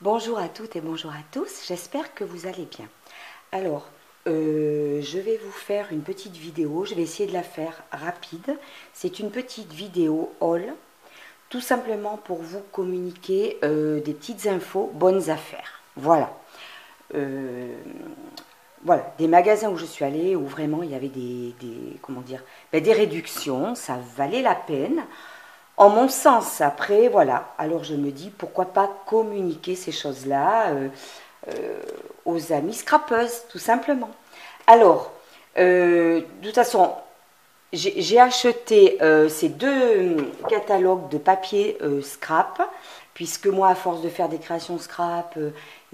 Bonjour à toutes et bonjour à tous, j'espère que vous allez bien. Alors, je vais vous faire une petite vidéo, je vais essayer de la faire rapide. C'est une petite vidéo haul, tout simplement pour vous communiquer des petites infos, bonnes affaires. Voilà. Voilà, des magasins où je suis allée, où vraiment il y avait comment dire, des réductions, ça valait la peine. En mon sens, après, voilà. Alors je me dis, pourquoi pas communiquer ces choses-là aux amis scrapeuses, tout simplement. Alors, de toute façon, j'ai acheté ces deux catalogues de papier scrap, puisque moi, à force de faire des créations scrap,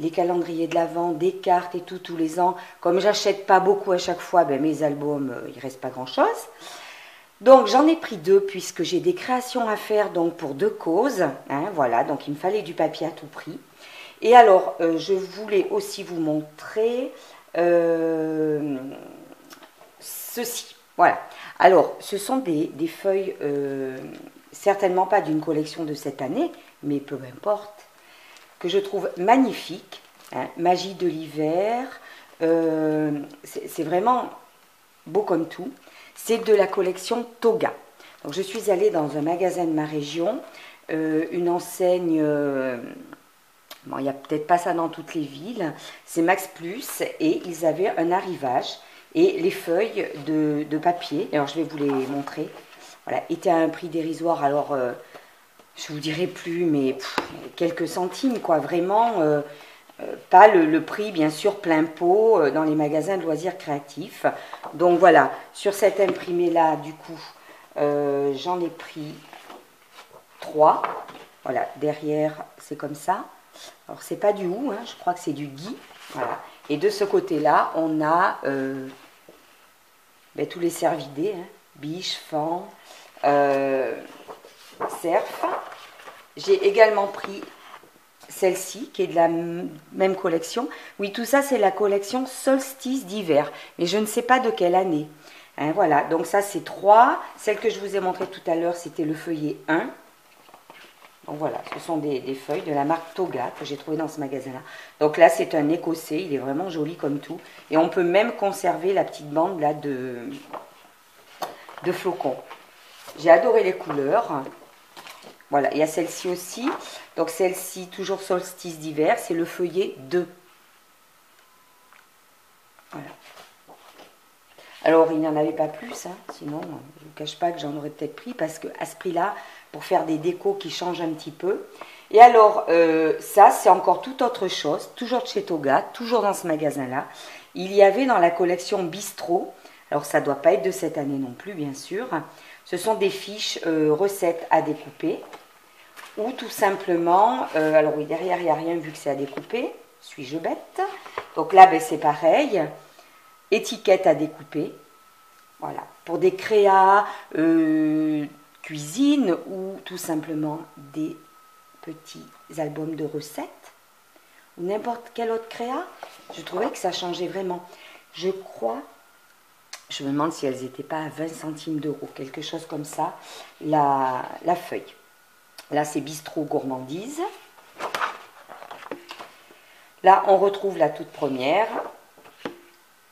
les calendriers de l'Avent, des cartes et tout, tous les ans, comme j'achète pas beaucoup à chaque fois, ben, mes albums, il reste pas grand-chose. Donc j'en ai pris deux puisque j'ai des créations à faire donc pour deux causes. Hein, voilà, donc il me fallait du papier à tout prix. Et alors je voulais aussi vous montrer ceci. Voilà. Alors ce sont des feuilles, certainement pas d'une collection de cette année, mais peu importe, que je trouve magnifiques. Hein, Magie de l'hiver. C'est vraiment beau comme tout. C'est de la collection Toga. Donc je suis allée dans un magasin de ma région, une enseigne, bon, il n'y a peut-être pas ça dans toutes les villes, c'est Max Plus, et ils avaient un arrivage, et les feuilles de papier, alors je vais vous les montrer, voilà, étaient à un prix dérisoire, alors je vous dirai plus, mais quelques centimes, quoi, vraiment, pas le prix, bien sûr, plein pot dans les magasins de loisirs créatifs. Donc voilà, sur cet imprimé-là, du coup, j'en ai pris 3. Voilà, derrière, c'est comme ça. Alors, c'est pas du hou, hein, je crois que c'est du gui. Voilà. Et de ce côté-là, on a tous les cervidés, hein, biche, fan, cerf. J'ai également pris celle-ci, qui est de la même collection. Oui, tout ça, c'est la collection Solstice d'hiver. Mais je ne sais pas de quelle année. Hein, voilà, donc ça, c'est 3. Celle que je vous ai montrée tout à l'heure, c'était le feuillet 1. Donc voilà, ce sont des feuilles de la marque Toga que j'ai trouvé dans ce magasin-là. Donc là, c'est un écossais. Il est vraiment joli comme tout. Et on peut même conserver la petite bande là de flocons. J'ai adoré les couleurs. Voilà, il y a celle-ci aussi. Donc celle-ci, toujours solstice d'hiver, c'est le feuillet 2. Voilà. Alors, il n'y en avait pas plus, hein, sinon, je ne vous cache pas que j'en aurais peut-être pris, parce qu'à ce prix-là, pour faire des décos qui changent un petit peu. Et alors, ça, c'est encore tout autre chose, toujours de chez Toga, toujours dans ce magasin-là. Il y avait dans la collection Bistro, alors ça ne doit pas être de cette année non plus, bien sûr. Ce sont des fiches recettes à découper. Ou tout simplement, alors oui, derrière il n'y a rien vu que c'est à découper, suis-je bête? Donc là, ben, c'est pareil, étiquette à découper, voilà, pour des créas, cuisine ou tout simplement des petits albums de recettes, ou n'importe quel autre créa. Je trouvais que ça changeait vraiment. Je crois, je me demande si elles n'étaient pas à 20 centimes d'euros, quelque chose comme ça, la feuille. Là, c'est Bistro Gourmandise. Là, on retrouve la toute première.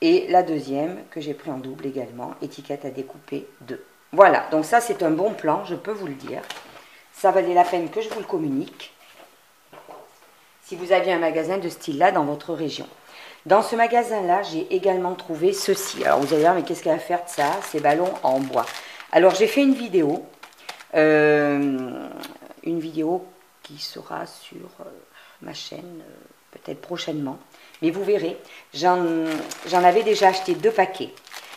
Et la deuxième, que j'ai pris en double également. Étiquette à découper 2. Voilà, donc ça, c'est un bon plan, je peux vous le dire. Ça valait la peine que je vous le communique. Si vous aviez un magasin de ce style-là dans votre région. Dans ce magasin-là, j'ai également trouvé ceci. Alors, vous allez dire, mais qu'est-ce qu'il y a à faire de ça? Ces ballons en bois. Alors, j'ai fait une vidéo. Une vidéo qui sera sur ma chaîne peut-être prochainement, mais vous verrez, j'en avais déjà acheté 2 paquets,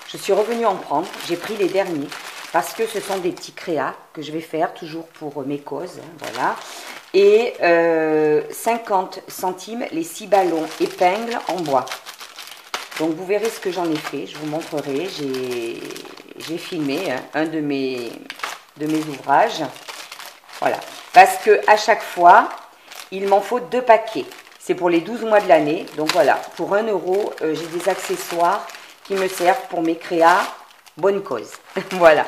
je suis revenue en prendre, j'ai pris les derniers, parce que ce sont des petits créas que je vais faire toujours pour mes causes, hein, voilà, et 50 centimes les 6 ballons épingles en bois. Donc vous verrez ce que j'en ai fait, je vous montrerai, j'ai filmé hein, un de mes ouvrages. Voilà, parce que à chaque fois, il m'en faut 2 paquets. C'est pour les 12 mois de l'année. Donc voilà, pour 1 euro, j'ai des accessoires qui me servent pour mes créas. Bonne cause. Voilà.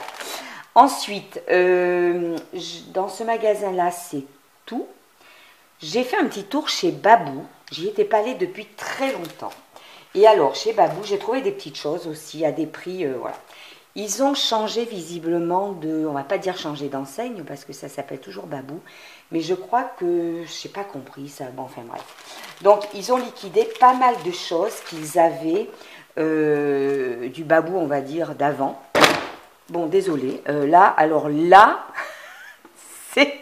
Ensuite, dans ce magasin-là, c'est tout. J'ai fait un petit tour chez Babou. J'y étais pas allée depuis très longtemps. Et alors, chez Babou, j'ai trouvé des petites choses aussi à des prix, voilà. Ils ont changé visiblement de, on va pas dire changer d'enseigne parce que ça s'appelle toujours Babou, mais je crois que, je n'ai pas compris ça, bon enfin bref. Donc ils ont liquidé pas mal de choses qu'ils avaient du Babou, on va dire, d'avant. Bon, désolé, là, alors là, c'est,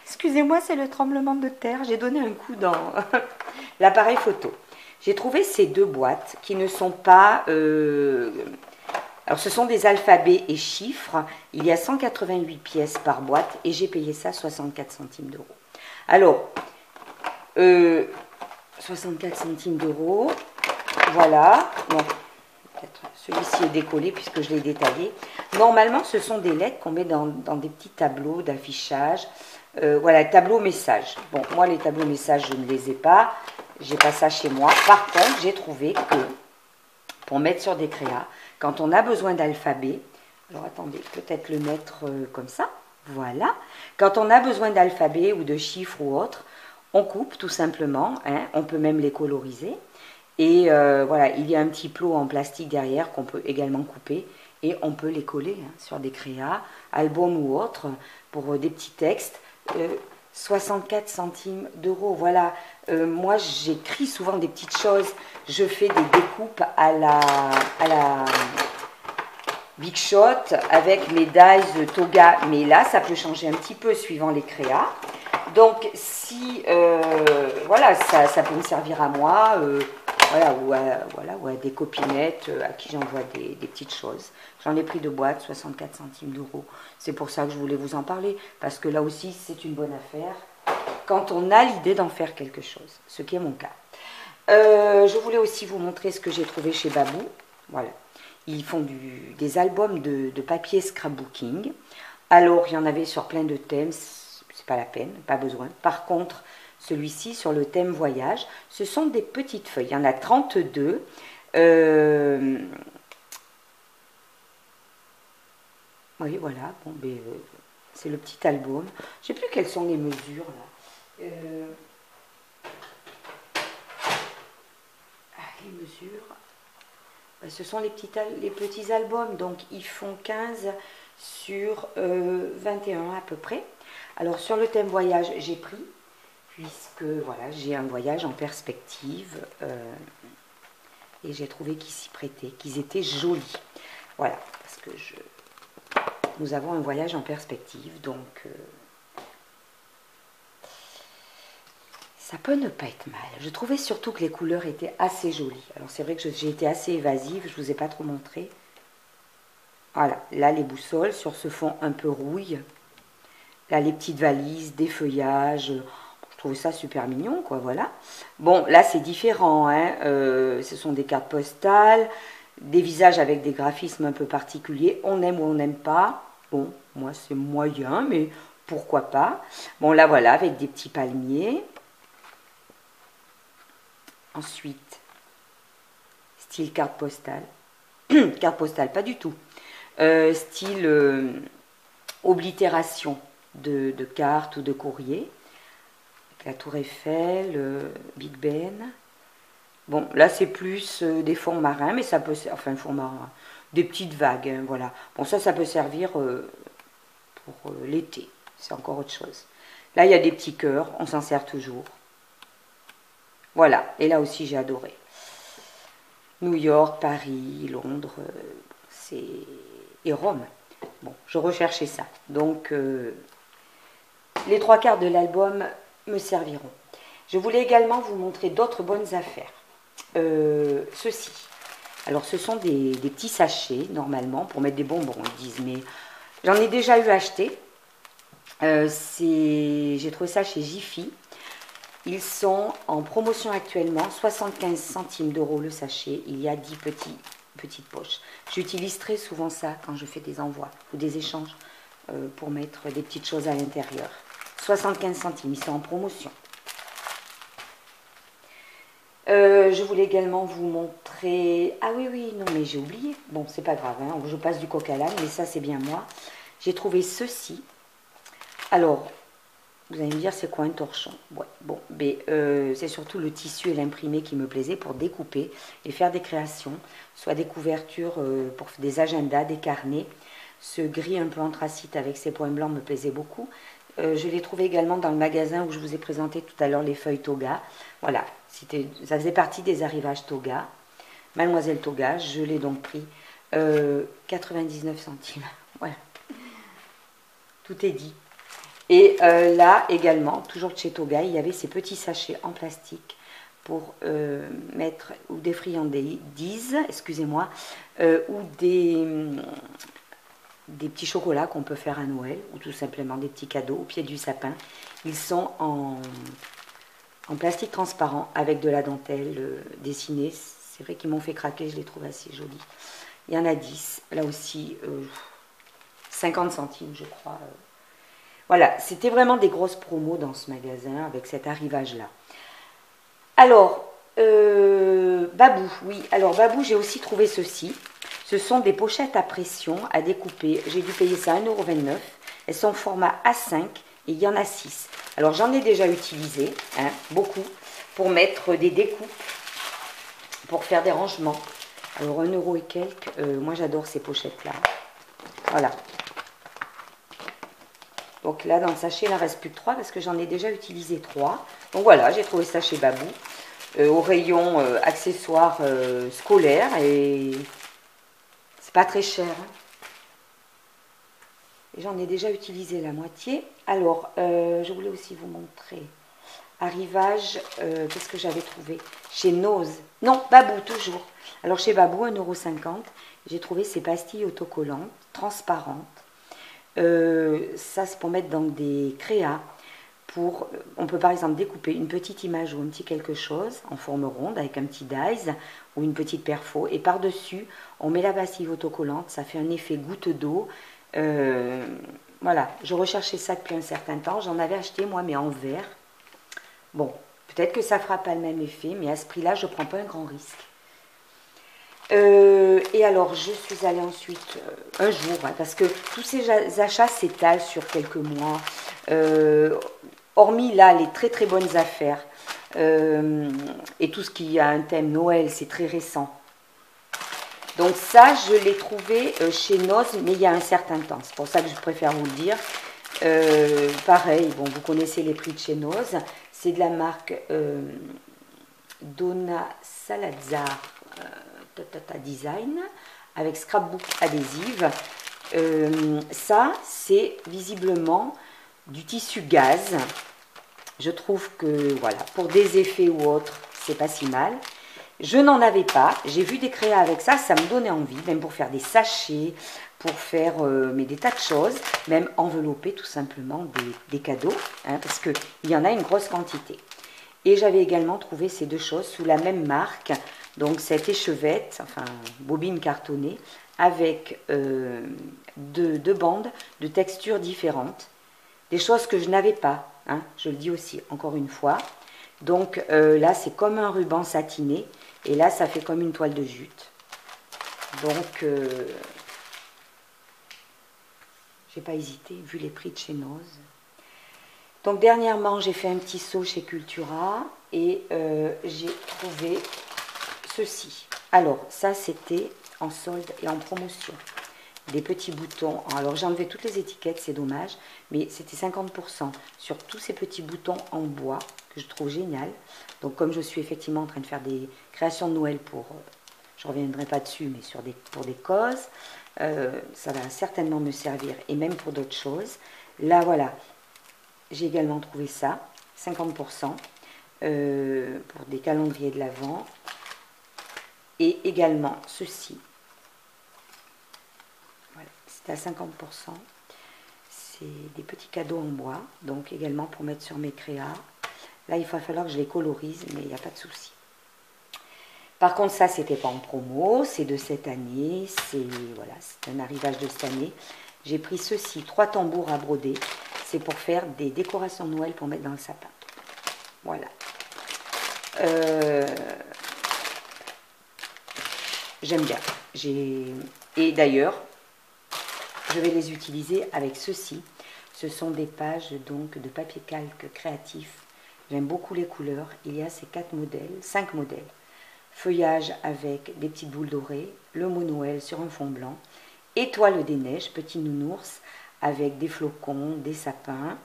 excusez-moi, c'est le tremblement de terre, j'ai donné un coup dans l'appareil photo. J'ai trouvé ces deux boîtes qui ne sont pas... alors, ce sont des alphabets et chiffres. Il y a 188 pièces par boîte et j'ai payé ça 64 centimes d'euros. Alors, 64 centimes d'euros. Voilà. Bon, celui-ci est décollé puisque je l'ai détaillé. Normalement, ce sont des lettres qu'on met dans des petits tableaux d'affichage. Voilà, tableau message. Bon, moi, les tableaux messages, je ne les ai pas. J'ai pas ça chez moi. Par contre, j'ai trouvé que pour mettre sur des créas, quand on a besoin d'alphabet, alors attendez, peut-être le mettre comme ça, voilà. Quand on a besoin d'alphabet ou de chiffres ou autre, on coupe tout simplement, hein, on peut même les coloriser. Et voilà, il y a un petit plot en plastique derrière qu'on peut également couper et on peut les coller hein, sur des créas, albums ou autres, pour des petits textes. 64 centimes d'euros, voilà. Moi, j'écris souvent des petites choses. Je fais des découpes à la Big Shot avec mes dies Toga. Mais là, ça peut changer un petit peu suivant les créas. Donc, si, voilà, ça peut me servir à moi, voilà, ou à des copinettes à qui j'envoie des petites choses. J'en ai pris deux boîtes, 64 centimes d'euros. C'est pour ça que je voulais vous en parler, parce que là aussi, c'est une bonne affaire quand on a l'idée d'en faire quelque chose, ce qui est mon cas. Je voulais aussi vous montrer ce que j'ai trouvé chez Babou. Voilà. Ils font des albums de papier scrapbooking. Alors, il y en avait sur plein de thèmes, c'est pas la peine, pas besoin. Par contre, celui-ci, sur le thème voyage, ce sont des petites feuilles. Il y en a 32. Oui, voilà. Bon, ben, c'est le petit album. Je ne sais plus quelles sont les mesures, là. Les mesures. Ce sont les petits albums. Donc, ils font 15 sur 21 à peu près. Alors, sur le thème voyage, j'ai pris, puisque, voilà, j'ai un voyage en perspective. Et j'ai trouvé qu'ils s'y prêtaient, qu'ils étaient jolis. Voilà, parce que nous avons un voyage en perspective, donc ça peut ne pas être mal. Je trouvais surtout que les couleurs étaient assez jolies. Alors c'est vrai que j'ai été assez évasive, je ne vous ai pas trop montré. Voilà, là les boussoles sur ce fond un peu rouille. Là les petites valises, des feuillages. Je trouvais ça super mignon, quoi, voilà. Bon, là c'est différent, hein. Ce sont des cartes postales, des visages avec des graphismes un peu particuliers. On aime ou on n'aime pas. Bon, moi c'est moyen, mais pourquoi pas. Bon, là voilà, avec des petits palmiers. Ensuite, style carte postale. Carte postale, pas du tout. Style oblitération de cartes ou de courrier. La Tour Eiffel, Big Ben. Bon, là c'est plus des fonds marins, mais ça peut, enfin fonds marins, des petites vagues, hein, voilà. Bon, ça peut servir pour l'été, c'est encore autre chose. Là il y a des petits cœurs, on s'en sert toujours. Voilà, et là aussi j'ai adoré. New York, Paris, Londres, et Rome. Bon, je recherchais ça. Donc les trois quarts de l'album me serviront. Je voulais également vous montrer d'autres bonnes affaires. Ceci. Alors ce sont des petits sachets normalement pour mettre des bonbons, ils disent, mais j'en ai déjà eu acheté. J'ai trouvé ça chez Jiffy. Ils sont en promotion actuellement, 75 centimes d'euros le sachet. Il y a 10 petites poches. J'utilise très souvent ça quand je fais des envois ou des échanges pour mettre des petites choses à l'intérieur. 75 centimes, ils sont en promotion. Je voulais également vous montrer... Ah oui, non, mais j'ai oublié. Bon, c'est pas grave, hein, je passe du coq à l'âne, mais ça, c'est bien moi. J'ai trouvé ceci. Alors, Vous allez me dire, c'est quoi un torchon? Ouais, bon, mais c'est surtout le tissu et l'imprimé qui me plaisait pour découper et faire des créations, soit des couvertures pour des agendas, des carnets. Ce gris un peu anthracite avec ses points blancs me plaisait beaucoup. Je l'ai trouvé également dans le magasin où je vous ai présenté tout à l'heure les feuilles Toga. Voilà, ça faisait partie des arrivages Toga. Mademoiselle Toga, je l'ai donc pris 99 centimes. Voilà, tout est dit. Et là également, toujours de chez Toga, il y avait ces petits sachets en plastique pour mettre ou des friandises, excusez-moi, ou des petits chocolats qu'on peut faire à Noël, ou tout simplement des petits cadeaux au pied du sapin. Ils sont en plastique transparent avec de la dentelle dessinée. C'est vrai qu'ils m'ont fait craquer, je les trouve assez jolis. Il y en a 10, là aussi 50 centimes je crois. Voilà, c'était vraiment des grosses promos dans ce magasin avec cet arrivage-là. Alors, Babou, oui, alors Babou, j'ai aussi trouvé ceci. Ce sont des pochettes à pression à découper. J'ai dû payer ça 1,29 €. Elles sont en format A5 et il y en a 6. Alors j'en ai déjà utilisé, hein, beaucoup, pour mettre des découpes, pour faire des rangements. Alors 1 € et quelques, moi j'adore ces pochettes-là. Voilà. Donc là, dans le sachet, il n'en reste plus que 3 parce que j'en ai déjà utilisé 3. Donc voilà, j'ai trouvé ça chez Babou, au rayon accessoires scolaires et c'est pas très cher. Hein. Et j'en ai déjà utilisé la moitié. Alors, je voulais aussi vous montrer. Arrivage, qu'est-ce que j'avais trouvé? Chez Nose. Non, Babou, toujours. Alors chez Babou, 1,50 €. J'ai trouvé ces pastilles autocollantes, transparentes. Ça, c'est pour mettre dans des créas. On peut par exemple découper une petite image ou un petit quelque chose en forme ronde avec un petit dies ou une petite perfo. Et par-dessus, on met la pastille autocollante. Ça fait un effet goutte d'eau. Voilà, je recherchais ça depuis un certain temps. J'en avais acheté moi, mais en verre. Bon, peut-être que ça ne fera pas le même effet, mais à ce prix-là, je ne prends pas un grand risque. Et alors, je suis allée ensuite, un jour, hein, parce que tous ces achats s'étalent sur quelques mois, hormis là, les très très bonnes affaires, et tout ce qui a un thème Noël, c'est très récent. Donc ça, je l'ai trouvé chez Noz, mais il y a un certain temps, c'est pour ça que je préfère vous le dire. Pareil, bon, vous connaissez les prix de chez Noz, c'est de la marque Donna Salazar Design avec scrapbook adhésive. Ça, c'est visiblement du tissu gaz. Je trouve que voilà, pour des effets ou autres, c'est pas si mal. Je n'en avais pas. J'ai vu des créas avec ça, ça me donnait envie, même pour faire des sachets, pour faire mais des tas de choses, même envelopper tout simplement des cadeaux, hein, parce qu'il y en a une grosse quantité. Et j'avais également trouvé ces deux choses sous la même marque, donc cette échevette, enfin bobine cartonnée, avec deux bandes de textures différentes, des choses que je n'avais pas, hein, je le dis aussi encore une fois. Donc là c'est comme un ruban satiné, et là ça fait comme une toile de jute. Donc j'ai pas hésité, vu les prix de chez Noz. Donc dernièrement, j'ai fait un petit saut chez Cultura et j'ai trouvé ceci. Alors ça, c'était en solde et en promotion. Des petits boutons. Alors j'ai enlevé toutes les étiquettes, c'est dommage, mais c'était 50% sur tous ces petits boutons en bois que je trouve génial. Donc comme je suis effectivement en train de faire des créations de Noël pour, je ne reviendrai pas dessus, mais pour des causes, ça va certainement me servir et même pour d'autres choses. Là voilà. J'ai également trouvé ça, 50% pour des calendriers de l'Avent. Et également ceci. Voilà, c'est à 50%. C'est des petits cadeaux en bois, donc également pour mettre sur mes créas. Là, il va falloir que je les colorise, mais il n'y a pas de souci. Par contre, ça, c'était pas en promo, c'est de cette année. Voilà, c'est un arrivage de cette année. J'ai pris ceci, 3 tambours à broder. C'est pour faire des décorations de Noël pour mettre dans le sapin. Voilà. J'aime bien. Et d'ailleurs, je vais les utiliser avec ceci. Ce sont des pages donc de papier calque créatif. J'aime beaucoup les couleurs. Il y a ces 5 modèles. Feuillage avec des petites boules dorées, le mot Noël sur un fond blanc, étoile des neiges, petit nounours avec des flocons, des sapins,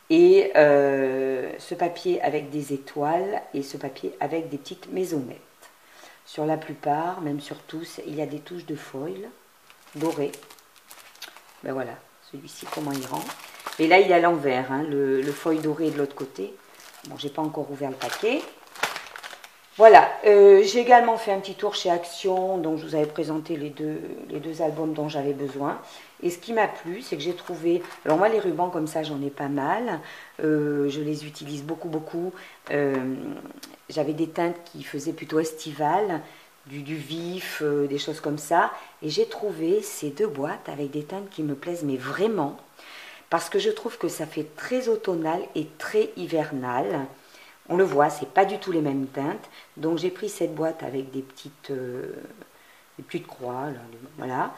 et ce papier avec des étoiles et ce papier avec des petites maisonnettes. Sur la plupart, même sur tous, il y a des touches de foil dorées. Ben voilà, celui-ci comment il rend. Et là il est à l'envers, hein, le foil doré est de l'autre côté. Bon, j'ai pas encore ouvert le paquet. Voilà, j'ai également fait un petit tour chez Action, donc je vous avais présenté les deux albums dont j'avais besoin. Et ce qui m'a plu, c'est que j'ai trouvé, alors moi les rubans comme ça j'en ai pas mal, je les utilise beaucoup. J'avais des teintes qui faisaient plutôt estivales, du vif, des choses comme ça. Et j'ai trouvé ces 2 boîtes avec des teintes qui me plaisent, mais vraiment, parce que je trouve que ça fait très automnal et très hivernal. On le voit, c'est pas du tout les mêmes teintes. Donc j'ai pris cette boîte avec des petites croix, là, voilà,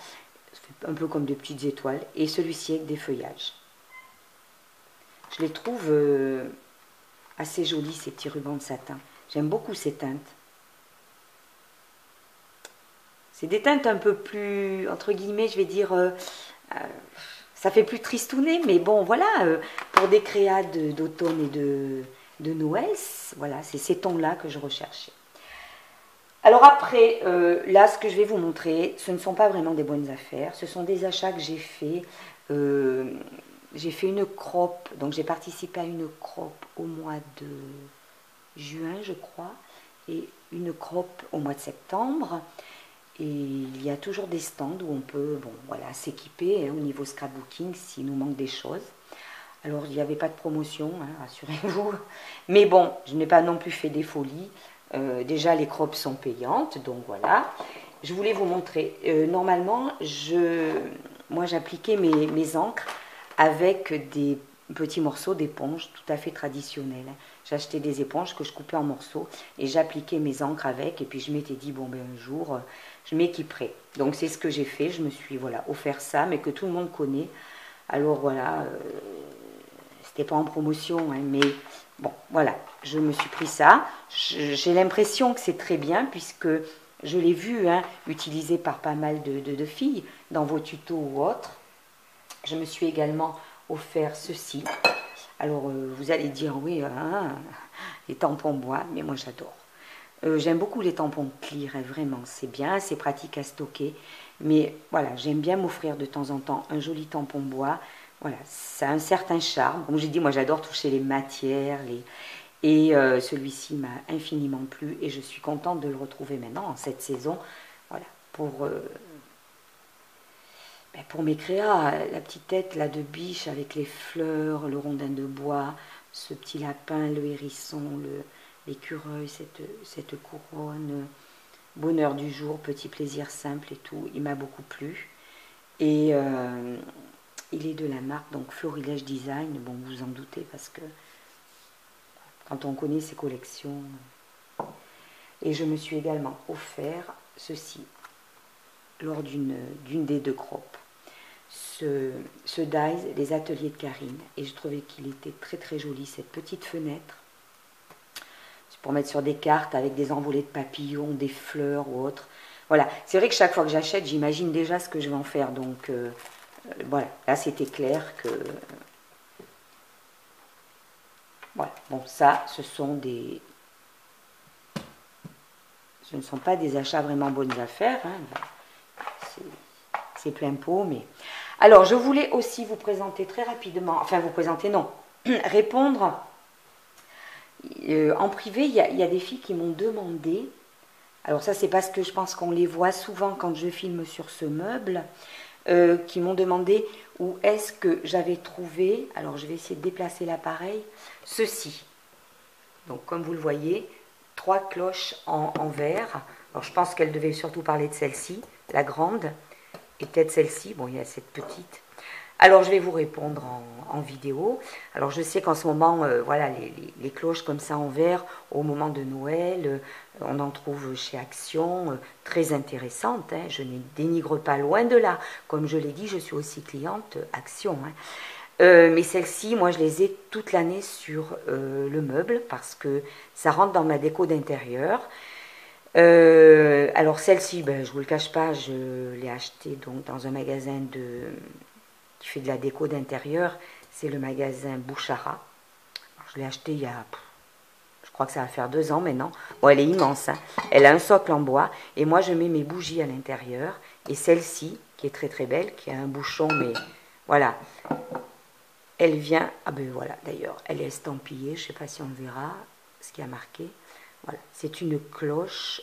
un peu comme des petites étoiles, et celui-ci avec des feuillages. Je les trouve assez jolis, ces petits rubans de satin. J'aime beaucoup ces teintes. C'est des teintes un peu plus, entre guillemets, je vais dire, ça fait plus tristounet, mais bon, voilà, pour des créas d'automne et de Noël, voilà, c'est ces tons-là que je recherchais. Alors après, là, ce que je vais vous montrer, ce ne sont pas vraiment des bonnes affaires, ce sont des achats que j'ai fait. J'ai fait une crop, donc j'ai participé à une crop au mois de juin, je crois, et une crop au mois de septembre. Et il y a toujours des stands où on peut, bon, voilà, s'équiper hein, au niveau scrapbooking s'il nous manque des choses. Alors, il n'y avait pas de promotion, hein, rassurez-vous. Mais bon, je n'ai pas non plus fait des folies. Déjà, les crops sont payantes, donc voilà. Je voulais vous montrer. Normalement, moi, j'appliquais mes encres avec des petits morceaux d'éponge tout à fait traditionnels. J'achetais des éponges que je coupais en morceaux et j'appliquais mes encres avec. Et puis, je m'étais dit, bon, ben un jour, je m'équiperai. Donc, c'est ce que j'ai fait. Je me suis, voilà, offert ça, mais que tout le monde connaît. Alors, voilà... C'était pas en promotion, hein, mais bon, voilà, je me suis pris ça. J'ai l'impression que c'est très bien, puisque je l'ai vu hein, utilisé par pas mal de filles dans vos tutos ou autres. Je me suis également offert ceci. Alors, vous allez dire, oui, hein, les tampons bois, mais moi j'adore. J'aime beaucoup les tampons clear, hein, vraiment, c'est bien, c'est pratique à stocker. Mais voilà, j'aime bien m'offrir de temps en temps un joli tampon bois. Voilà, ça a un certain charme. Comme j'ai dit, moi j'adore toucher les matières. Et celui-ci m'a infiniment plu et je suis contente de le retrouver maintenant en cette saison. Voilà, pour mes créas, la petite tête là de biche avec les fleurs, le rondin de bois, ce petit lapin, le hérisson, l'écureuil, cette couronne, bonheur du jour, petit plaisir simple et tout, il m'a beaucoup plu. Et il est de la marque donc Florilège Design, bon vous vous en doutez parce que quand on connaît ses collections. Et je me suis également offert ceci lors d'une des 2 crops. Ce dies des ateliers de Karine. Et je trouvais qu'il était très très joli, cette petite fenêtre. C'est pour mettre sur des cartes avec des envolées de papillons, des fleurs ou autres. Voilà, c'est vrai que chaque fois que j'achète, j'imagine déjà ce que je vais en faire. Donc voilà, là c'était clair que... Voilà, bon ça, ce ne sont pas des achats vraiment bonnes affaires. Hein. C'est plein pot, mais... Alors, je voulais aussi vous présenter très rapidement, enfin vous présenter, non, répondre. En privé, il y a des filles qui m'ont demandé, alors ça c'est parce que je pense qu'on les voit souvent quand je filme sur ce meuble, qui m'ont demandé où est-ce que j'avais trouvé, alors je vais essayer de déplacer l'appareil, ceci. Donc comme vous le voyez, 3 cloches en verre. Alors je pense qu'elle devait surtout parler de celle-ci, la grande, et peut-être celle-ci, bon il y a cette petite. Alors je vais vous répondre en vidéo. Alors je sais qu'en ce moment, voilà, les cloches comme ça en verre, au moment de Noël, on en trouve chez Action, très intéressantes. Hein. Je ne dénigre pas, loin de là. Comme je l'ai dit, je suis aussi cliente Action. Hein. Mais celles-ci, moi, je les ai toute l'année sur le meuble parce que ça rentre dans ma déco d'intérieur. Alors celle-ci, ben, je vous le cache pas, je l'ai achetée donc dans un magasin qui fait de la déco d'intérieur. C'est le magasin Bouchara. Alors, je l'ai achetée il y a, je crois que ça va faire 2 ans maintenant. Bon, elle est immense, hein. Elle a un socle en bois et moi je mets mes bougies à l'intérieur. Et celle-ci, qui est très très belle, qui a un bouchon, mais voilà, elle vient, ah ben voilà, d'ailleurs, elle est estampillée, je ne sais pas si on verra ce qui a marqué. Voilà, c'est une cloche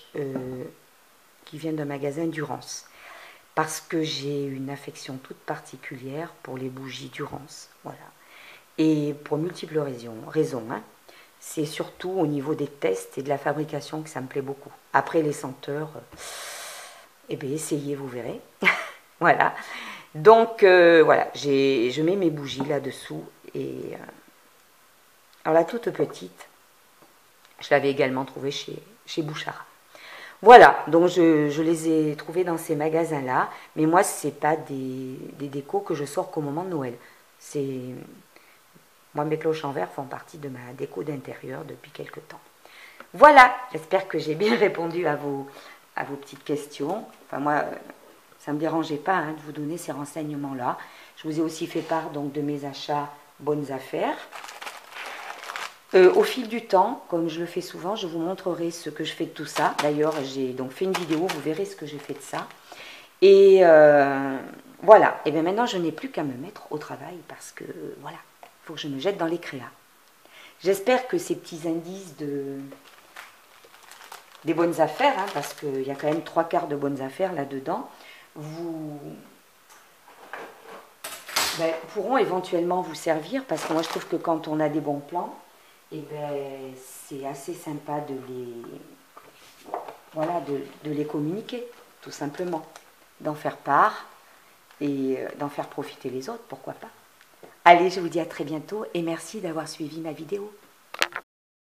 qui vient d'un magasin Durance. Parce que j'ai une affection toute particulière pour les bougies Durance. Voilà. Et pour multiples raisons, hein. C'est surtout au niveau des tests et de la fabrication que ça me plaît beaucoup. Après les senteurs, eh bien essayez, vous verrez. Voilà. Donc voilà, je mets mes bougies là-dessous. Et alors la toute petite, je l'avais également trouvée chez Bouchara. Voilà, donc je les ai trouvées dans ces magasins-là. Mais moi, ce n'est pas des décos que je sors qu'au moment de Noël. Moi, mes cloches en verre font partie de ma déco d'intérieur depuis quelque temps. Voilà, j'espère que j'ai bien répondu à vos petites questions. Enfin, moi, ça ne me dérangeait pas de vous donner ces renseignements-là. Je vous ai aussi fait part donc, de mes achats bonnes affaires. Au fil du temps, comme je le fais souvent, je vous montrerai ce que je fais de tout ça. D'ailleurs, j'ai donc fait une vidéo, vous verrez ce que j'ai fait de ça. Et voilà, et bien maintenant, je n'ai plus qu'à me mettre au travail parce que, voilà, il faut que je me jette dans les créas. J'espère que ces petits indices des bonnes affaires, parce qu'il y a quand même 3/4 de bonnes affaires là-dedans, pourront éventuellement vous servir, parce que moi je trouve que quand on a des bons plans, c'est assez sympa de les communiquer, tout simplement, d'en faire part et d'en faire profiter les autres, pourquoi pas. Allez, je vous dis à très bientôt et merci d'avoir suivi ma vidéo.